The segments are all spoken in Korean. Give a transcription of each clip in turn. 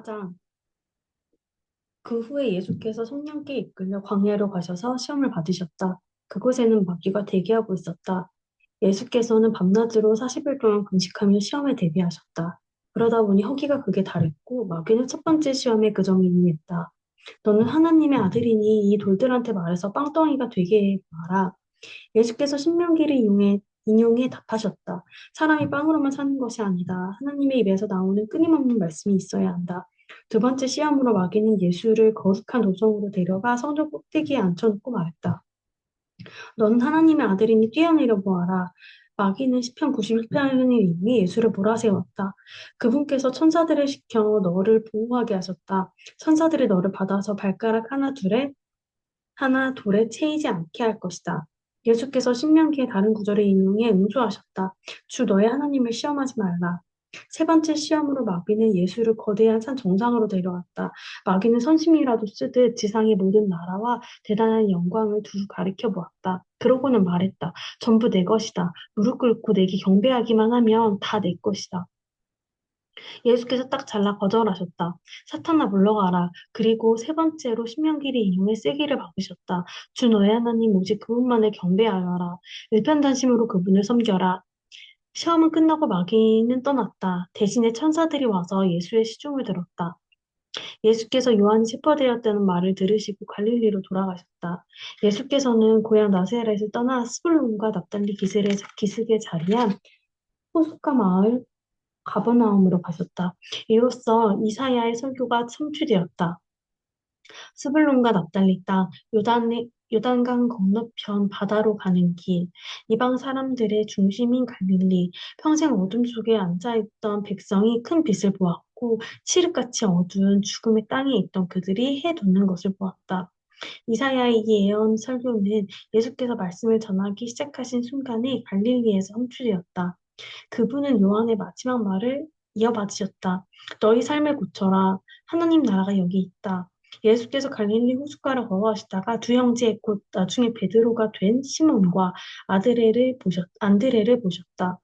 4장. 그 후에 예수께서 성령께 이끌려 광야로 가셔서 시험을 받으셨다. 그곳에는 마귀가 대기하고 있었다. 예수께서는 밤낮으로 40일 동안 금식하며 시험에 대비하셨다. 그러다 보니 허기가 극에 달했고 마귀는 첫 번째 시험에 그 점을 인했다. 너는 하나님의 아들이니 이 돌들한테 말해서 빵덩이가 되게 마라. 예수께서 신명기를 인용해 답하셨다. 사람이 빵으로만 사는 것이 아니다. 하나님의 입에서 나오는 끊임없는 말씀이 있어야 한다. 두 번째 시험으로 마귀는 예수를 거룩한 도성으로 데려가 성전 꼭대기에 앉혀놓고 말했다. 너는 하나님의 아들이니 뛰어내려 보아라. 마귀는 시편 91편을 이미 예수를 몰아세웠다. 그분께서 천사들을 시켜 너를 보호하게 하셨다. 천사들이 너를 받아서 발가락 하나 돌에 채이지 않게 할 것이다. 예수께서 신명기의 다른 구절을 인용해 응수하셨다. 주 너의 하나님을 시험하지 말라. 세 번째 시험으로 마귀는 예수를 거대한 산 정상으로 데려왔다. 마귀는 선심이라도 쓰듯 지상의 모든 나라와 대단한 영광을 두루 가리켜 보았다. 그러고는 말했다. 전부 내 것이다. 무릎 꿇고 내게 경배하기만 하면 다 내 것이다. 예수께서 딱 잘라 거절하셨다. 사탄아 물러가라. 그리고 세 번째로 신명기를 이용해 세기를 박으셨다. 주 너의 하나님 오직 그분만을 경배하여라. 일편단심으로 그분을 섬겨라. 시험은 끝나고 마귀는 떠났다. 대신에 천사들이 와서 예수의 시중을 들었다. 예수께서 요한이 체포되었다는 말을 들으시고 갈릴리로 돌아가셨다. 예수께서는 고향 나사렛을 떠나 스불론과 납달리 기슭에 자리한 호숫가 마을 가버나움으로 가셨다. 이로써 이사야의 설교가 성취되었다. 스불론과 납달리 땅, 요단강 건너편 바다로 가는 길, 이방 사람들의 중심인 갈릴리, 평생 어둠 속에 앉아있던 백성이 큰 빛을 보았고, 칠흑같이 어두운 죽음의 땅에 있던 그들이 해 돋는 것을 보았다. 이사야의 이 예언 설교는 예수께서 말씀을 전하기 시작하신 순간에 갈릴리에서 성취되었다. 그분은 요한의 마지막 말을 이어받으셨다. 너희 삶을 고쳐라. 하나님 나라가 여기 있다. 예수께서 갈릴리 호숫가를 걸어가시다가 두 형제 곧 나중에 베드로가 된 시몬과 안드레를 보셨다.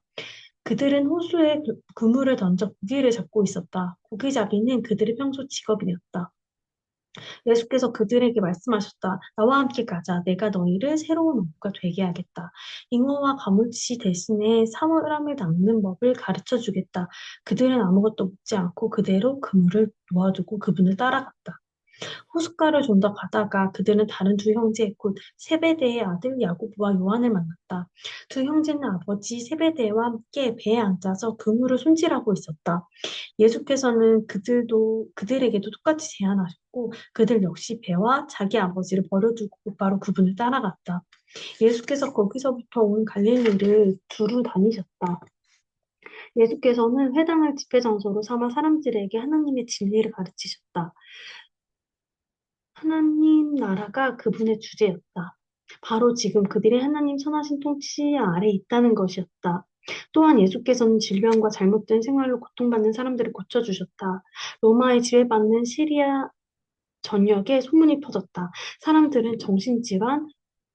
그들은 호수에 그물을 던져 고기를 잡고 있었다. 고기잡이는 그들의 평소 직업이 되었다. 예수께서 그들에게 말씀하셨다. 나와 함께 가자. 내가 너희를 새로운 어부가 되게 하겠다. 잉어와 가물치 대신에 사물함을 낚는 법을 가르쳐 주겠다. 그들은 아무것도 묻지 않고 그대로 그물을 놓아두고 그분을 따라갔다. 호숫가를 좀 더 가다가 그들은 다른 두 형제 곧 세베대의 아들 야고보와 요한을 만났다. 두 형제는 아버지 세베대와 함께 배에 앉아서 그물을 손질하고 있었다. 예수께서는 그들에게도 똑같이 제안하셨고 그들 역시 배와 자기 아버지를 버려두고 곧바로 그분을 따라갔다. 예수께서 거기서부터 온 갈릴리를 두루 다니셨다. 예수께서는 회당을 집회 장소로 삼아 사람들에게 하나님의 진리를 가르치셨다. 하나님 나라가 그분의 주제였다. 바로 지금 그들이 하나님 선하신 통치 아래 있다는 것이었다. 또한 예수께서는 질병과 잘못된 생활로 고통받는 사람들을 고쳐주셨다. 로마에 지배받는 시리아 전역에 소문이 퍼졌다. 사람들은 정신질환,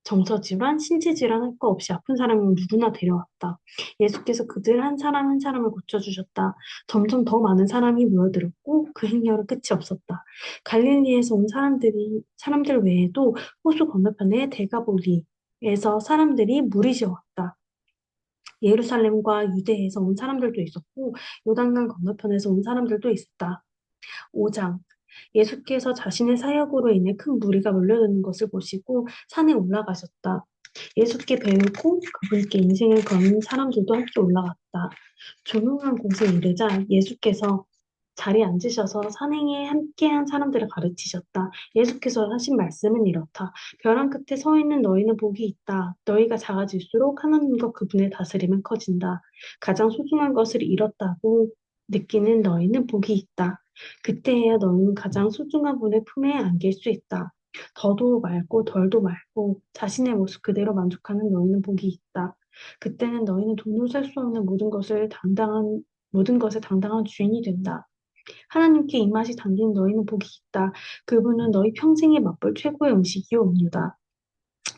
정서질환, 신체질환 할 거 없이 아픈 사람을 누구나 데려왔다. 예수께서 그들 한 사람 한 사람을 고쳐주셨다. 점점 더 많은 사람이 모여들었고 그 행렬은 끝이 없었다. 갈릴리에서 온 사람들 외에도 호수 건너편의 데가볼리에서 사람들이 무리지어왔다. 예루살렘과 유대에서 온 사람들도 있었고 요단강 건너편에서 온 사람들도 있었다. 5장. 예수께서 자신의 사역으로 인해 큰 무리가 몰려드는 것을 보시고 산에 올라가셨다. 예수께 배우고 그분께 인생을 거는 사람들도 함께 올라갔다. 조용한 곳에 이르자 예수께서 자리에 앉으셔서 산행에 함께한 사람들을 가르치셨다. 예수께서 하신 말씀은 이렇다. 벼랑 끝에 서 있는 너희는 복이 있다. 너희가 작아질수록 하나님과 그분의 다스림은 커진다. 가장 소중한 것을 잃었다고 느끼는 너희는 복이 있다. 그때야 너는 가장 소중한 분의 품에 안길 수 있다. 더도 말고 덜도 말고 자신의 모습 그대로 만족하는 너희는 복이 있다. 그때는 너희는 돈으로 살 수 없는 모든 것의 당당한 주인이 된다. 하나님께 이 맛이 담긴 너희는 복이 있다. 그분은 너희 평생에 맛볼 최고의 음식이오옵니다.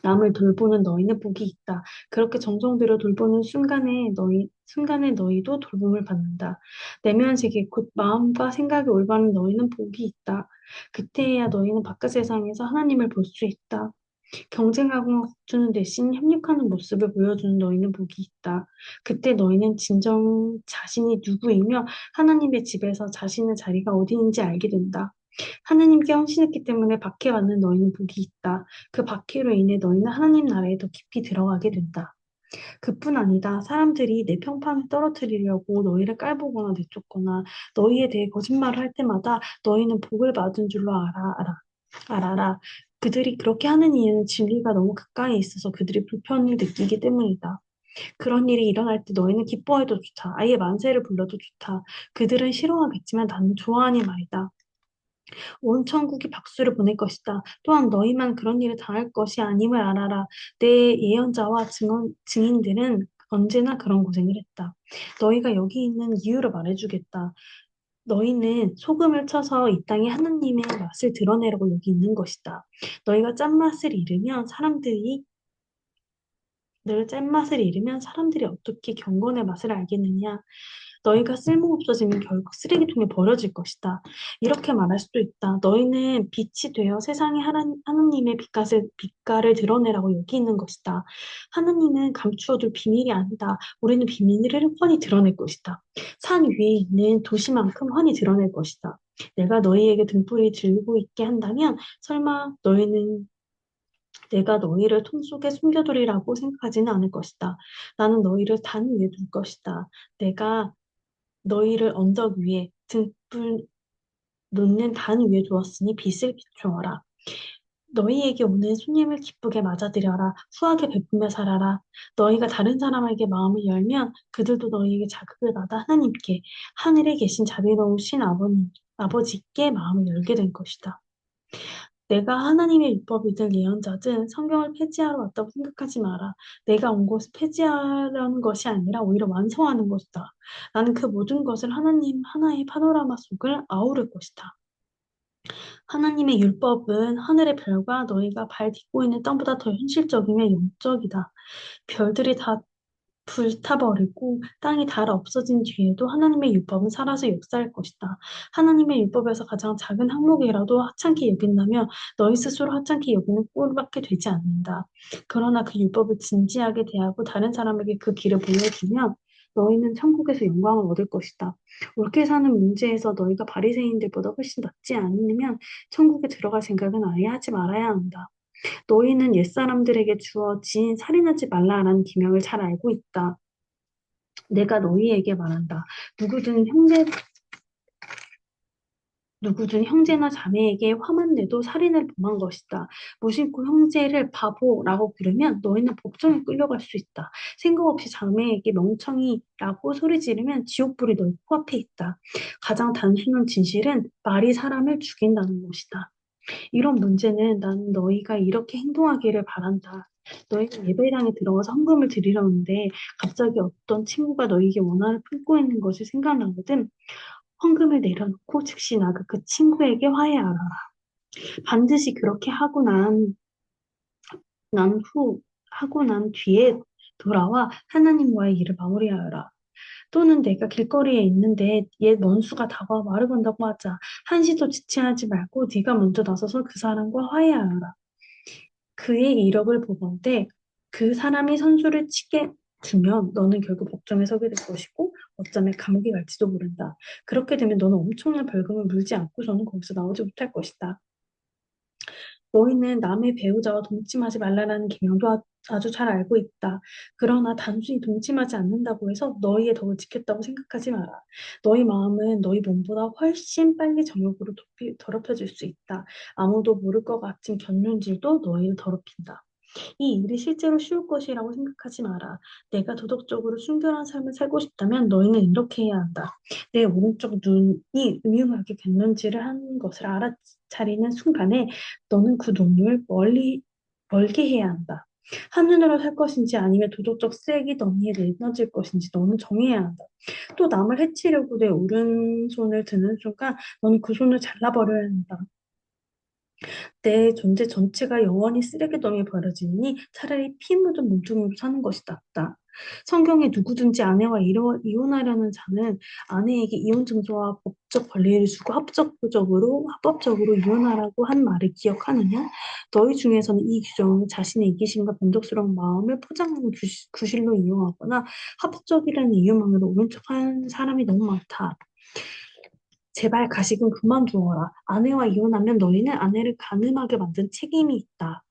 남을 돌보는 너희는 복이 있다. 그렇게 정성 들여 돌보는 순간에 너희도 돌봄을 받는다. 내면세계 곧 마음과 생각이 올바른 너희는 복이 있다. 그때야 너희는 바깥 세상에서 하나님을 볼 수 있다. 경쟁하고 다투는 대신 협력하는 모습을 보여주는 너희는 복이 있다. 그때 너희는 진정 자신이 누구이며 하나님의 집에서 자신의 자리가 어디인지 알게 된다. 하나님께 헌신했기 때문에 박해받는 너희는 복이 있다. 그 박해로 인해 너희는 하나님 나라에 더 깊이 들어가게 된다. 그뿐 아니다. 사람들이 내 평판을 떨어뜨리려고 너희를 깔보거나 내쫓거나 너희에 대해 거짓말을 할 때마다 너희는 복을 받은 줄로 알아라. 그들이 그렇게 하는 이유는 진리가 너무 가까이 있어서 그들이 불편을 느끼기 때문이다. 그런 일이 일어날 때 너희는 기뻐해도 좋다. 아예 만세를 불러도 좋다. 그들은 싫어하겠지만 나는 좋아하니 말이다. 온 천국이 박수를 보낼 것이다. 또한 너희만 그런 일을 당할 것이 아님을 알아라. 내 예언자와 증인들은 언제나 그런 고생을 했다. 너희가 여기 있는 이유를 말해주겠다. 너희는 소금을 쳐서 이 땅에 하나님의 맛을 드러내려고 여기 있는 것이다. 너희가 짠맛을 잃으면 사람들이 늘 짠맛을 잃으면 사람들이 어떻게 경건의 맛을 알겠느냐? 너희가 쓸모없어지면 결국 쓰레기통에 버려질 것이다. 이렇게 말할 수도 있다. 너희는 빛이 되어 세상에 하나님의 빛깔을 드러내라고 여기 있는 것이다. 하나님은 감추어둘 비밀이 아니다. 우리는 비밀을 훤히 드러낼 것이다. 산 위에 있는 도시만큼 훤히 드러낼 것이다. 내가 너희에게 등불이 들고 있게 한다면 설마 너희는 내가 너희를 통 속에 숨겨두리라고 생각하지는 않을 것이다. 나는 너희를 단 위에 둘 것이다. 내가 너희를 언덕 위에 등불 놓는 단 위에 두었으니 빛을 비추어라. 너희에게 오는 손님을 기쁘게 맞아들여라. 후하게 베풀며 살아라. 너희가 다른 사람에게 마음을 열면 그들도 너희에게 자극을 받아 하나님께 하늘에 계신 자비로우신 아버지께 마음을 열게 될 것이다. 내가 하나님의 율법이든 예언자든 성경을 폐지하러 왔다고 생각하지 마라. 내가 온 것은 폐지하려는 것이 아니라 오히려 완성하는 것이다. 나는 그 모든 것을 하나님 하나의 파노라마 속을 아우를 것이다. 하나님의 율법은 하늘의 별과 너희가 발 딛고 있는 땅보다 더 현실적이며 영적이다. 별들이 다 불타버리고 땅이 닳아 없어진 뒤에도 하나님의 율법은 살아서 역사할 것이다. 하나님의 율법에서 가장 작은 항목이라도 하찮게 여긴다면 너희 스스로 하찮게 여기는 꼴밖에 되지 않는다. 그러나 그 율법을 진지하게 대하고 다른 사람에게 그 길을 보여주면 너희는 천국에서 영광을 얻을 것이다. 옳게 사는 문제에서 너희가 바리새인들보다 훨씬 낫지 않으면 천국에 들어갈 생각은 아예 하지 말아야 한다. 너희는 옛사람들에게 주어진 살인하지 말라라는 계명을 잘 알고 있다. 내가 너희에게 말한다. 누구든 형제나 자매에게 화만 내도 살인을 범한 것이다. 무심코 형제를 바보라고 부르면 너희는 법정에 끌려갈 수 있다. 생각 없이 자매에게 멍청이라고 소리 지르면 지옥불이 너희 코앞에 있다. 가장 단순한 진실은 말이 사람을 죽인다는 것이다. 이런 문제는 나는 너희가 이렇게 행동하기를 바란다. 너희가 예배당에 들어가서 헌금을 드리려는데 갑자기 어떤 친구가 너희에게 원한을 품고 있는 것이 생각나거든. 헌금을 내려놓고 즉시 나가 그 친구에게 화해하라. 반드시 그렇게 하고 난 뒤에 돌아와 하나님과의 일을 마무리하여라. 또는 내가 길거리에 있는데 옛 원수가 다가와 말을 건다고 하자. 한시도 지체하지 말고 네가 먼저 나서서 그 사람과 화해하여라. 그의 이력을 보건대 그 사람이 선수를 치게 두면 너는 결국 법정에 서게 될 것이고 어쩌면 감옥에 갈지도 모른다. 그렇게 되면 너는 엄청난 벌금을 물지 않고서는 거기서 나오지 못할 것이다. 너희는 남의 배우자와 동침하지 말라는 계명도 아주 잘 알고 있다. 그러나 단순히 동침하지 않는다고 해서 너희의 덕을 지켰다고 생각하지 마라. 너희 마음은 너희 몸보다 훨씬 빨리 정욕으로 더럽혀질 수 있다. 아무도 모를 것 같은 견눈질도 너희를 더럽힌다. 이 일이 실제로 쉬울 것이라고 생각하지 마라. 내가 도덕적으로 순결한 삶을 살고 싶다면 너희는 이렇게 해야 한다. 내 오른쪽 눈이 음흉하게 곁눈질을 하는 것을 알아차리는 순간에 너는 그 눈을 멀게 해야 한다. 한눈으로 살 것인지 아니면 도덕적 쓰레기 더미에 내던질 것인지 너는 정해야 한다. 또 남을 해치려고 내 오른손을 드는 순간 너는 그 손을 잘라버려야 한다. 내 존재 전체가 영원히 쓰레기통에 버려지니 차라리 피 묻은 몸뚱이로 사는 것이 낫다. 성경에 누구든지 아내와 이혼하려는 자는 아내에게 이혼 증서와 법적 권리를 주고 합법적으로 이혼하라고 한 말을 기억하느냐? 너희 중에서는 이 규정을 자신의 이기심과 변덕스러운 마음을 포장하는 구실로 이용하거나 합법적이라는 이유만으로 옳은 척하는 사람이 너무 많다. 제발 가식은 그만두어라. 아내와 이혼하면 너희는 아내를 간음하게 만든 책임이 있다.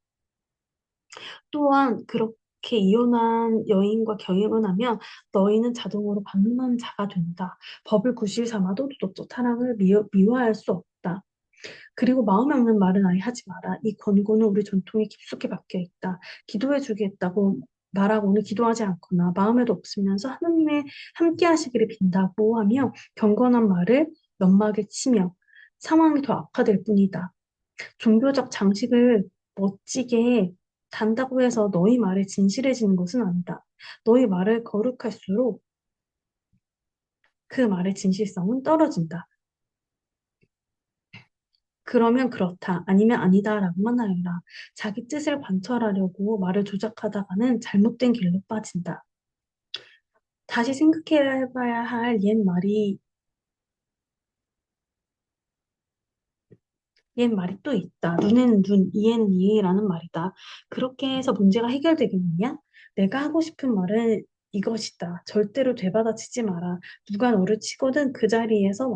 또한 그렇게 이혼한 여인과 결혼하면 너희는 자동으로 간음한 자가 된다. 법을 구실 삼아도 도덕적 타락을 미화할 수 없다. 그리고 마음에 없는 말은 아예 하지 마라. 이 권고는 우리 전통에 깊숙이 박혀 있다. 기도해 주겠다고 말하고는 기도하지 않거나 마음에도 없으면서 하나님의 함께 하시기를 빈다고 하며 경건한 말을 연막에 치며 상황이 더 악화될 뿐이다. 종교적 장식을 멋지게 단다고 해서 너희 말에 진실해지는 것은 아니다. 너희 말을 거룩할수록 그 말의 진실성은 떨어진다. 그러면 그렇다, 아니면 아니다라고만 하여라. 자기 뜻을 관철하려고 말을 조작하다가는 잘못된 길로 빠진다. 다시 생각해봐야 할 옛말이 또 있다. 눈에는 눈, 이에는 이라는 말이다. 그렇게 해서 문제가 해결되겠느냐? 내가 하고 싶은 말은 이것이다. 절대로 되받아치지 마라. 누가 너를 치거든 그 자리에서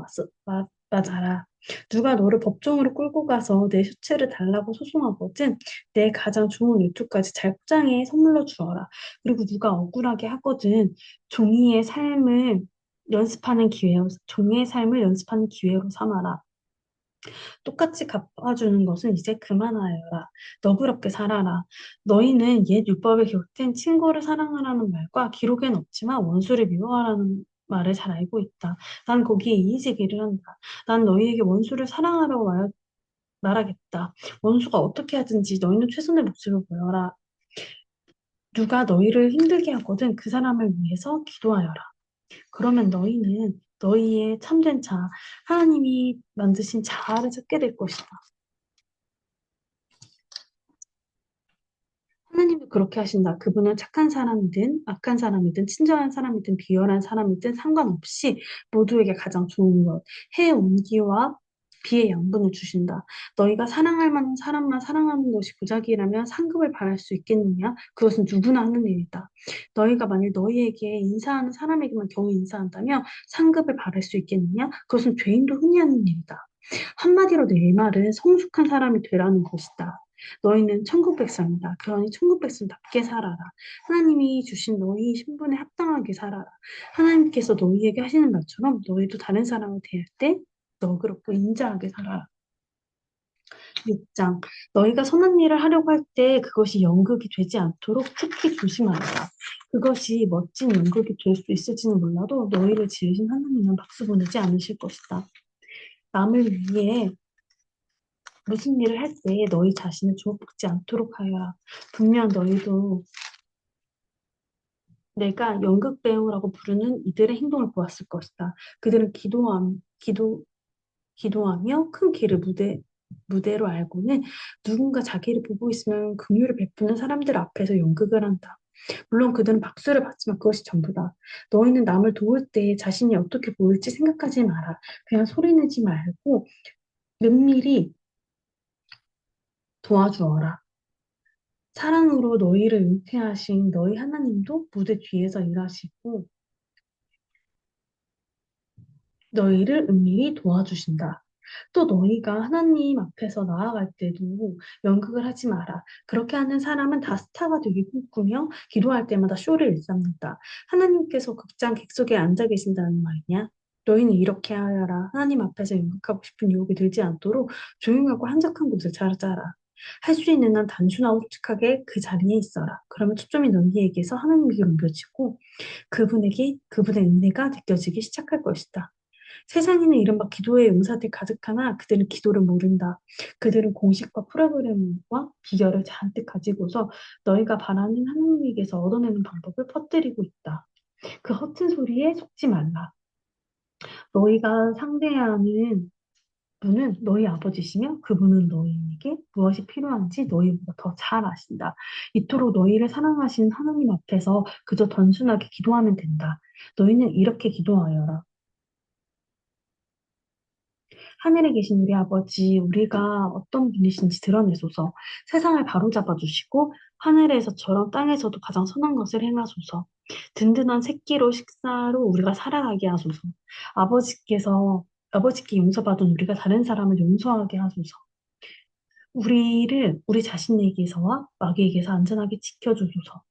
맞아라. 누가 너를 법정으로 끌고 가서 내 셔츠를 달라고 소송하거든 내 가장 좋은 외투까지 잘 포장해 선물로 주어라. 그리고 누가 억울하게 하거든 종이의 삶을 연습하는 기회로 삼아라. 똑같이 갚아주는 것은 이제 그만하여라. 너그럽게 살아라. 너희는 옛 율법에 기록된 친구를 사랑하라는 말과 기록엔 없지만 원수를 미워하라는 말을 잘 알고 있다. 난 거기에 이의제기를 한다. 난 너희에게 원수를 사랑하라고 말하겠다. 원수가 어떻게 하든지 너희는 최선의 모습을 보여라. 누가 너희를 힘들게 하거든 그 사람을 위해서 기도하여라. 그러면 너희는 너희의 참된 하나님이 만드신 자아를 찾게 될 것이다. 하나님이 그렇게 하신다. 그분은 착한 사람이든 악한 사람이든 친절한 사람이든 비열한 사람이든 상관없이 모두에게 가장 좋은 것, 해의 온기와 비의 양분을 주신다. 너희가 사랑할 만한 사람만 사랑하는 것이 고작이라면 상급을 바랄 수 있겠느냐? 그것은 누구나 하는 일이다. 너희가 만일 너희에게 인사하는 사람에게만 겨우 인사한다면 상급을 바랄 수 있겠느냐? 그것은 죄인도 흔히 하는 일이다. 한마디로 내 말은 성숙한 사람이 되라는 것이다. 너희는 천국 백성이다. 그러니 천국 백성답게 살아라. 하나님이 주신 너희 신분에 합당하게 살아라. 하나님께서 너희에게 하시는 말처럼 너희도 다른 사람을 대할 때 너그럽고 인자하게 살아라. 6장. 너희가 선한 일을 하려고 할 때 그것이 연극이 되지 않도록 특히 조심하라. 그것이 멋진 연극이 될 수 있을지는 몰라도 너희를 지으신 하나님은 박수 보내지 않으실 것이다. 남을 위해 무슨 일을 할 때 너희 자신을 주목받지 않도록 하여라. 분명 너희도 내가 연극 배우라고 부르는 이들의 행동을 보았을 것이다. 그들은 기도하며 큰 길을 무대로 알고는 누군가 자기를 보고 있으면 긍휼을 베푸는 사람들 앞에서 연극을 한다. 물론 그들은 박수를 받지만 그것이 전부다. 너희는 남을 도울 때 자신이 어떻게 보일지 생각하지 마라. 그냥 소리내지 말고 은밀히 도와주어라. 사랑으로 너희를 잉태하신 너희 하나님도 무대 뒤에서 일하시고 너희를 은밀히 도와주신다. 또 너희가 하나님 앞에서 나아갈 때도 연극을 하지 마라. 그렇게 하는 사람은 다 스타가 되기 꿈꾸며 기도할 때마다 쇼를 일삼는다. 하나님께서 극장 객석에 앉아 계신다는 말이냐? 너희는 이렇게 하여라. 하나님 앞에서 연극하고 싶은 유혹이 들지 않도록 조용하고 한적한 곳에 찾아라. 할 수 있는 한 단순하고 솔직하게 그 자리에 있어라. 그러면 초점이 너희에게서 하나님에게로 옮겨지고 그분의 은혜가 느껴지기 시작할 것이다. 세상에는 이른바 기도의 용사들 가득하나 그들은 기도를 모른다. 그들은 공식과 프로그램과 비결을 잔뜩 가지고서 너희가 바라는 하나님에게서 얻어내는 방법을 퍼뜨리고 있다. 그 허튼 소리에 속지 말라. 너희가 상대해야 하는 분은 너희 아버지시며 그분은 너희에게 무엇이 필요한지 너희보다 더 잘 아신다. 이토록 너희를 사랑하신 하나님 앞에서 그저 단순하게 기도하면 된다. 너희는 이렇게 기도하여라. 하늘에 계신 우리 아버지, 우리가 어떤 분이신지 드러내소서. 세상을 바로잡아 주시고 하늘에서처럼 땅에서도 가장 선한 것을 행하소서. 든든한 새끼로 식사로 우리가 살아가게 하소서. 아버지께서 아버지께 용서받은 우리가 다른 사람을 용서하게 하소서. 우리를 우리 자신에게서와 마귀에게서 안전하게 지켜주소서.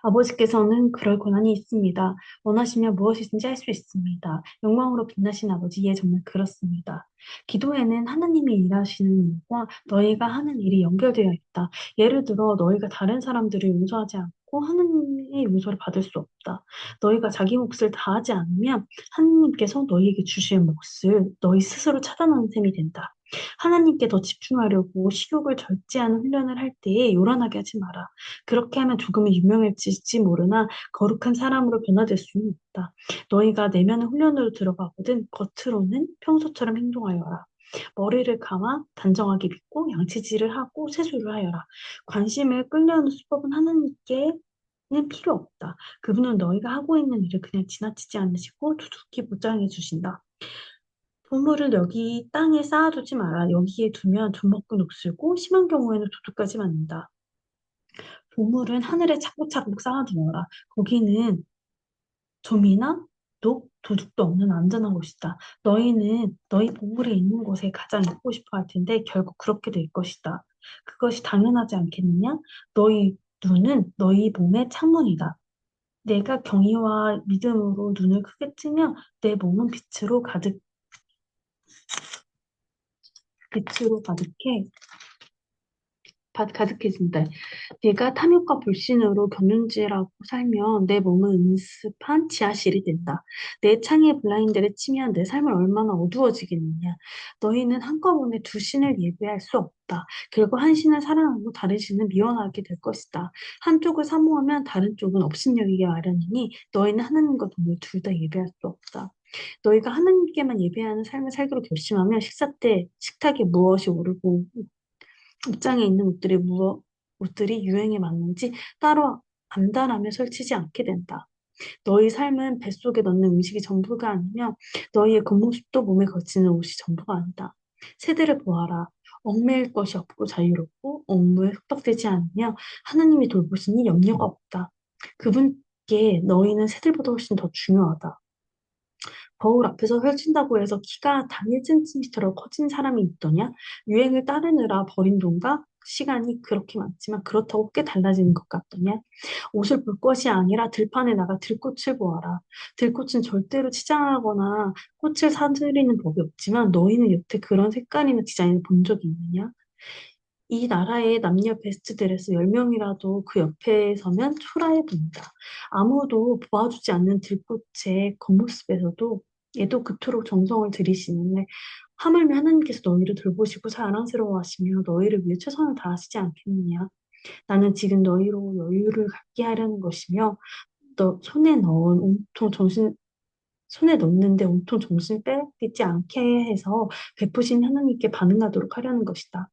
아버지께서는 그럴 권한이 있습니다. 원하시면 무엇이든지 할 수 있습니다. 영광으로 빛나신 아버지, 예, 정말 그렇습니다. 기도에는 하나님이 일하시는 일과 너희가 하는 일이 연결되어 있다. 예를 들어, 너희가 다른 사람들을 용서하지 않고 하나님의 용서를 받을 수 없다. 너희가 자기 몫을 다하지 않으면 하나님께서 너희에게 주실 몫을 너희 스스로 차단하는 셈이 된다. 하나님께 더 집중하려고 식욕을 절제하는 훈련을 할 때에 요란하게 하지 마라. 그렇게 하면 조금은 유명해질지 모르나 거룩한 사람으로 변화될 수는 없다. 너희가 내면의 훈련으로 들어가거든 겉으로는 평소처럼 행동하여라. 머리를 감아 단정하게 빗고 양치질을 하고 세수를 하여라. 관심을 끌려는 수법은 하나님께는 필요 없다. 그분은 너희가 하고 있는 일을 그냥 지나치지 않으시고 두둑히 보장해 주신다. 보물을 여기 땅에 쌓아두지 마라. 여기에 두면 돈 먹고 녹슬고 심한 경우에는 도둑까지 맞는다. 보물은 하늘에 차곡차곡 쌓아두어라. 거기는 좀이나 도둑도 없는 안전한 곳이다. 너희는 너희 보물이 있는 곳에 가장 있고 싶어 할 텐데 결국 그렇게 될 것이다. 그것이 당연하지 않겠느냐? 너희 눈은 너희 몸의 창문이다. 내가 경의와 믿음으로 눈을 크게 뜨면 내 몸은 빛으로 가득해진다. 내가 탐욕과 불신으로 견눈질하고 살면 내 몸은 음습한 지하실이 된다. 내 창에 블라인드를 치면 내 삶을 얼마나 어두워지겠느냐. 너희는 한꺼번에 두 신을 예배할 수 없다. 결국 한 신을 사랑하고 다른 신을 미워하게 될 것이다. 한쪽을 사모하면 다른 쪽은 업신여기게 마련이니 너희는 하나님과 돈을 둘 다 예배할 수 없다. 너희가 하나님께만 예배하는 삶을 살기로 결심하면 식사 때 식탁에 무엇이 오르고 옷장에 있는 옷들이 유행에 맞는지 따로 안단하며 설치지 않게 된다. 너희 삶은 뱃속에 넣는 음식이 전부가 아니며 너희의 겉모습도 몸에 거치는 옷이 전부가 아니다. 새들을 보아라. 얽매일 것이 없고 자유롭고 억무에 속박되지 않으며 하나님이 돌보시니 염려가 없다. 그분께 너희는 새들보다 훨씬 더 중요하다. 거울 앞에서 펼친다고 해서 키가 단 1cm로 커진 사람이 있더냐? 유행을 따르느라 버린 돈과 시간이 그렇게 많지만 그렇다고 꽤 달라지는 것 같더냐? 옷을 볼 것이 아니라 들판에 나가 들꽃을 보아라. 들꽃은 절대로 치장하거나 꽃을 사들이는 법이 없지만 너희는 여태 그런 색깔이나 디자인을 본 적이 있느냐? 이 나라의 남녀 베스트 드레스 10명이라도 그 옆에 서면 초라해 보인다. 아무도 도와주지 않는 들꽃의 겉모습에서도 얘도 그토록 정성을 들이시는데 하물며 하나님께서 너희를 돌보시고 사랑스러워하시며 너희를 위해 최선을 다하시지 않겠느냐. 나는 지금 너희로 여유를 갖게 하려는 것이며 너 손에 넣는데 온통 정신을 빼앗기지 않게 해서 베푸신 하나님께 반응하도록 하려는 것이다.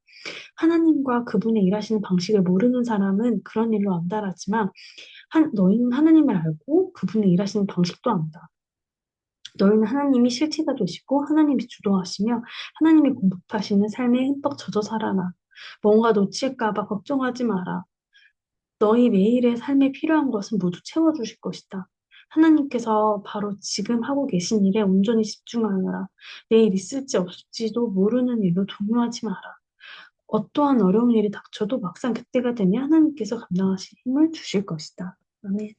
하나님과 그분의 일하시는 방식을 모르는 사람은 그런 일로 안달하지만 너희는 하나님을 알고 그분의 일하시는 방식도 안다. 너희는 하나님이 실체가 되시고 하나님이 주도하시며 하나님이 공급하시는 삶에 흠뻑 젖어 살아라. 뭔가 놓칠까 봐 걱정하지 마라. 너희 매일의 삶에 필요한 것은 모두 채워주실 것이다. 하나님께서 바로 지금 하고 계신 일에 온전히 집중하여라. 내일 있을지 없을지도 모르는 일로 동요하지 마라. 어떠한 어려운 일이 닥쳐도 막상 그때가 되면 하나님께서 감당하실 힘을 주실 것이다. 아멘.